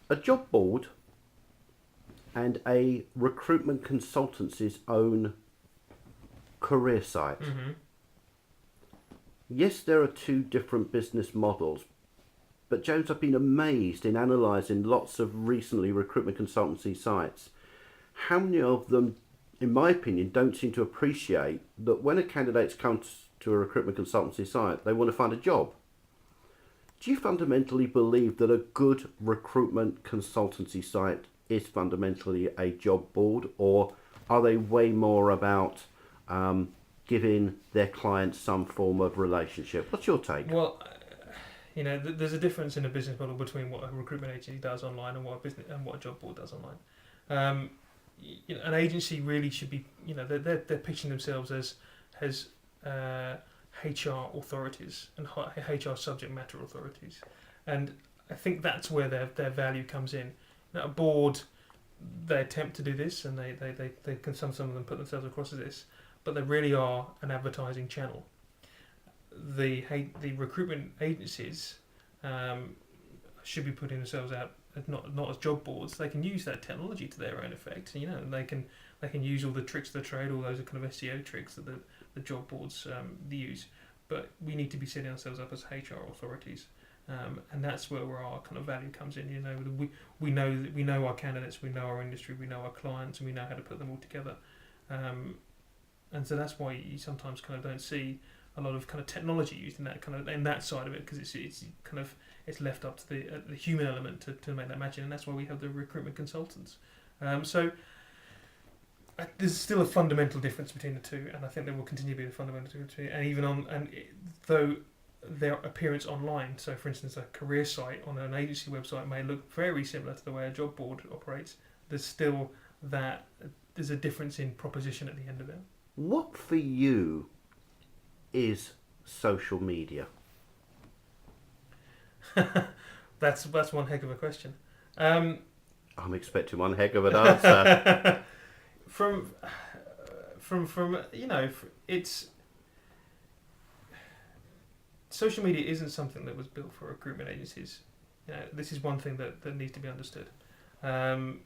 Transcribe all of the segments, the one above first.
a job board and a recruitment consultancy's own career site. Mm-hmm. Yes, there are two different business models, but James, I've been amazed in analysing lots of recently recruitment consultancy sites. How many of them, in my opinion, don't seem to appreciate that when a candidate comes to a recruitment consultancy site, they want to find a job? Do you fundamentally believe that a good recruitment consultancy site is fundamentally a job board, or are they way more about giving their clients some form of relationship? What's your take? Well, there's a difference in a business model between what a recruitment agency does online and what a job board does online. An agency really should be, they're pitching themselves as HR authorities and HR subject matter authorities, and I think that's where their value comes in. A board, they attempt to do this, and they can some of them put themselves across as this, but they really are an advertising channel. The recruitment agencies should be putting themselves out not as job boards. They can use that technology to their own effect. And they can use all the tricks of the trade, all those kind of SEO tricks that the job boards use. But we need to be setting ourselves up as HR authorities, and that's where our kind of value comes in. We know our candidates, we know our industry, we know our clients, and we know how to put them all together. And so that's why you sometimes kind of don't see a lot of kind of technology used in that side of it, because it's left up to the human element to make that matching, and that's why we have the recruitment consultants. There's still a fundamental difference between the two, and I think there will continue to be a fundamental difference between, though their appearance online. So, for instance, a career site on an agency website may look very similar to the way a job board operates. There's a difference in proposition at the end of it. What for you is social media? That's one heck of a question. I'm expecting one heck of an answer. From it's social media isn't something that was built for recruitment agencies. This is one thing that needs to be understood. And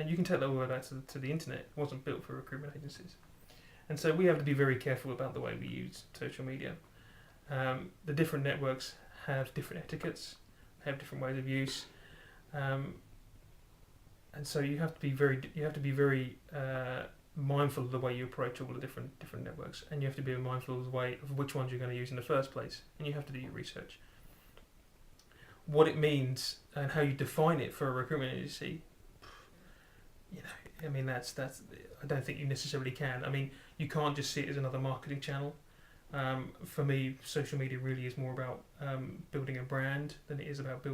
you can take that all the way back to the internet. It wasn't built for recruitment agencies. And so we have to be very careful about the way we use social media. The different networks have different etiquettes, have different ways of use, and so you have to be very mindful of the way you approach all the different networks, and you have to be mindful of the way of which ones you're going to use in the first place, and you have to do your research. What it means and how you define it for a recruitment agency, that's I don't think you necessarily can. You can't just see it as another marketing channel. For me, social media really is more about building a brand than it is about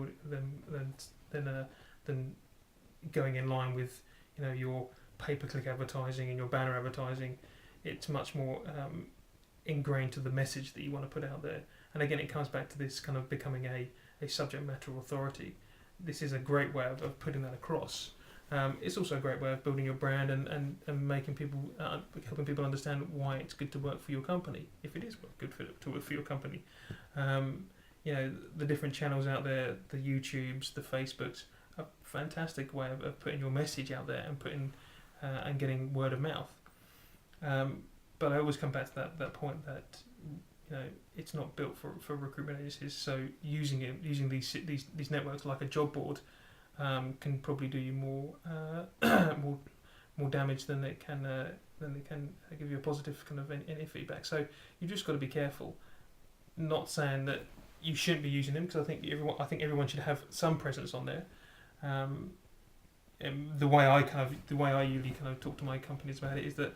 than going in line with your pay-per-click advertising and your banner advertising. It's much more ingrained to the message that you want to put out there. And again, it comes back to this kind of becoming a subject matter authority. This is a great way of putting that across. It's also a great way of building your brand and making people, helping people understand why it's good to work for your company, if it is good to work for your company. The different channels out there, the YouTubes, the Facebooks, a fantastic way of putting your message out there and and getting word of mouth. But I always come back to that point that it's not built for recruitment agencies. So using these networks like a job board can probably do you more damage than they can give you a positive kind of any feedback. So you've just got to be careful. Not saying that you shouldn't be using them, because I think everyone should have some presence on there. And the way I usually kind of talk to my companies about it is that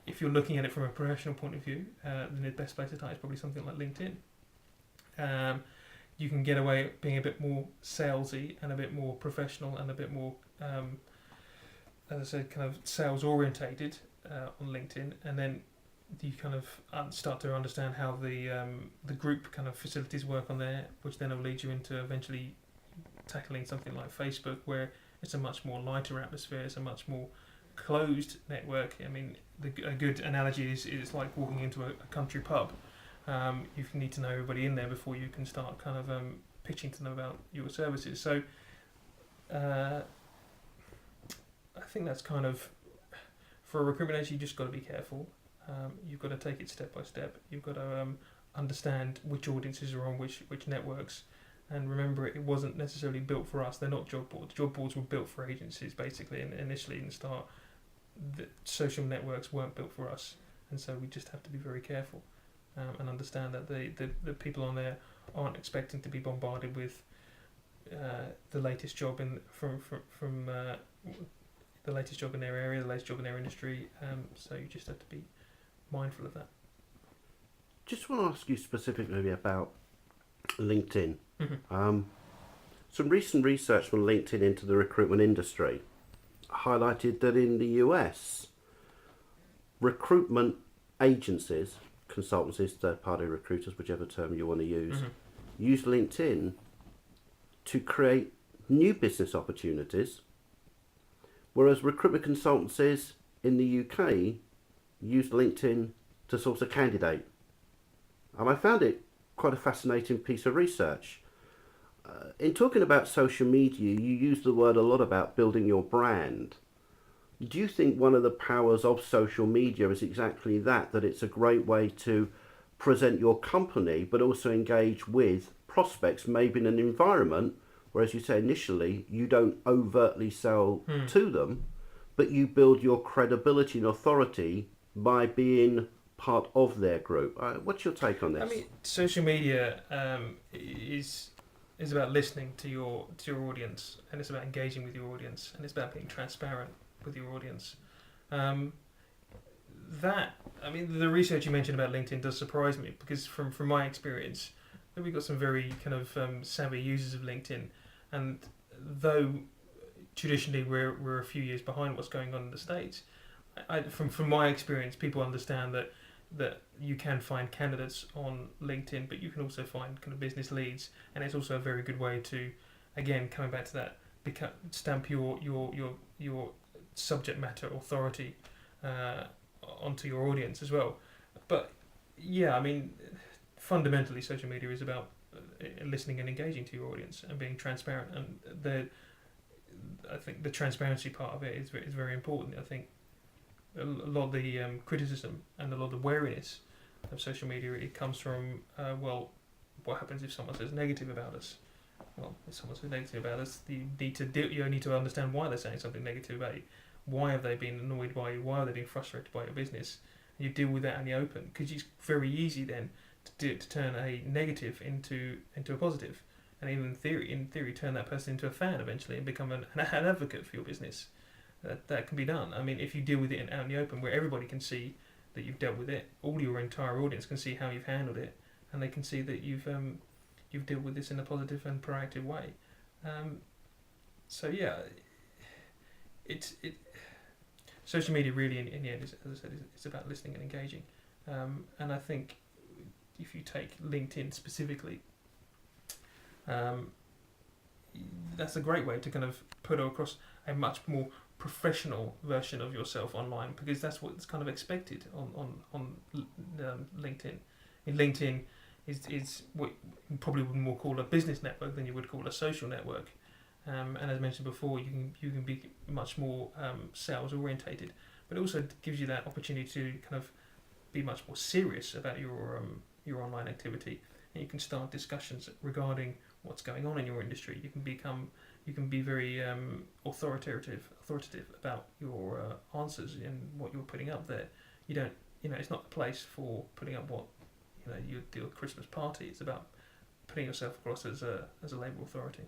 if you're looking at it from a professional point of view, then the best place to start is probably something like LinkedIn. You can get away being a bit more salesy and a bit more professional and a bit more, as I said, kind of sales orientated on LinkedIn, and then you kind of start to understand how the group kind of facilities work on there, which then will lead you into eventually tackling something like Facebook, where it's a much more lighter atmosphere, it's a much more closed network. A good analogy is it's like walking into a country pub. You need to know everybody in there before you can start kind of pitching to them about your services. So I think that's kind of, for a recruitment agency, you just got to be careful. You've got to take it step by step. You've got to understand which audiences are on which networks, and remember, it wasn't necessarily built for us. They're not job boards. Job boards were built for agencies, basically, and initially in the start. The social networks weren't built for us, and so we just have to be very careful and understand that the people on there aren't expecting to be bombarded with the latest job from the latest job in their area, the latest job in their industry. So you just have to be mindful of that. Just want to ask you specifically about LinkedIn. Mm-hmm. Some recent research from LinkedIn into the recruitment industry highlighted that in the US, recruitment agencies, consultancies, third-party recruiters, whichever term you want to use, Mm-hmm. use LinkedIn to create new business opportunities, whereas recruitment consultancies in the UK use LinkedIn to source a candidate. And I found it quite a fascinating piece of research. In talking about social media, you use the word a lot about building your brand. Do you think one of the powers of social media is exactly that it's a great way to present your company, but also engage with prospects, maybe in an environment where, as you say initially, you don't overtly sell to them, but you build your credibility and authority by being part of their group? What's your take on this? I mean, social media is about listening to your audience, and it's about engaging with your audience, and it's about being transparent with your audience. The research you mentioned about LinkedIn does surprise me, because from my experience, we've got some very kind of savvy users of LinkedIn, and though traditionally we're a few years behind what's going on in the States, from my experience, people understand that you can find candidates on LinkedIn, but you can also find kind of business leads, and it's also a very good way to, again, coming back to that, stamp your subject matter authority onto your audience as well. But yeah, I mean, fundamentally, social media is about listening and engaging to your audience and being transparent, and I think the transparency part of it is very important. I think a lot of the criticism and a lot of the wariness of social media, it comes from what happens if someone says negative about us? Well, if someone says negative about us, you need to understand why they're saying something negative about you. Why have they been annoyed by you? Why are they being frustrated by your business? And you deal with that in the open, because it's very easy then to turn a negative into a positive, and even in theory turn that person into a fan eventually and become an advocate for your business. That can be done. I mean, if you deal with it out in the open, where everybody can see that you've dealt with it, all your entire audience can see how you've handled it, and they can see that you've dealt with this in a positive and proactive way. So yeah, social media really in the end, as I said, it's about listening and engaging. And I think if you take LinkedIn specifically, that's a great way to kind of put across a much more professional version of yourself online, because that's what's kind of expected on LinkedIn. In LinkedIn is what you probably would more call a business network than you would call a social network. And as mentioned before, you can be much more sales orientated, but it also gives you that opportunity to kind of be much more serious about your online activity, and you can start discussions regarding what's going on in your industry. You can be very authoritative about your answers and what you're putting up there. You don't, it's not the place for putting up what you do a Christmas party. It's about putting yourself across as a label authority.